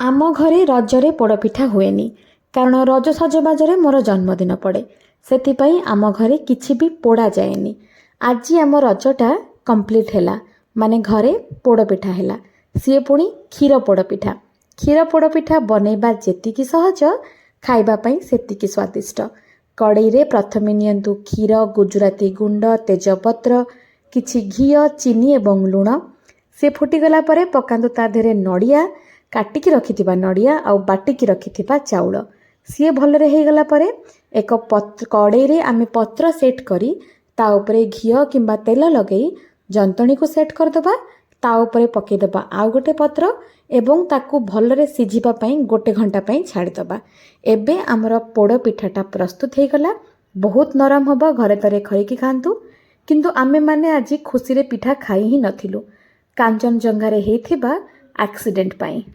आम घरे रजरे पोड़पिठा हुएनी कारण रज सजबाजरे मोर जन्मदिन पड़े से आम घरे किछि भी पोड़ा जाएनी। आज आम रजटा कंप्लीट हैला माने घरे पोड़पिठा हैला सी पुणी क्षीर पोड़पिठा। क्षीर पोड़पिठा बनैबा जेतिकी सहज खाइबा पई सेतिकी स्वादिष्ट। कड़ई रे प्रथमे नियंतु क्षीर गुजराती गुंड तेजपत्र किछि घी चीनी एवं लुण से फुटीगला परे पकांतु ता देहरे नड़िया काटिकी रखिथिबा नड़िया आउ बाटिकी रखिथिबा चाउल सी भलरे हेगला परे एक कड़ई रे आमे पत्र सेट करी ता उपरे घी किंबा तेल लगेई जंतणी को सेट करदबा ता उपरे पकेदबा आउ गोटे पत्र एवं ताकू भलरे सिझिबा पई गोटे घंटा पई छाड़ीदबा। एबे आमर पोड़ पिठाटा प्रस्तुत हो गला। बहुत नरम हबो घरे तरे खरिकी खांतु। किंतु आमे माने आज खुशी रे पिठा खाई ही नथिलु कांचनजंगा रे हेथिबा एक्सीडेंट पई।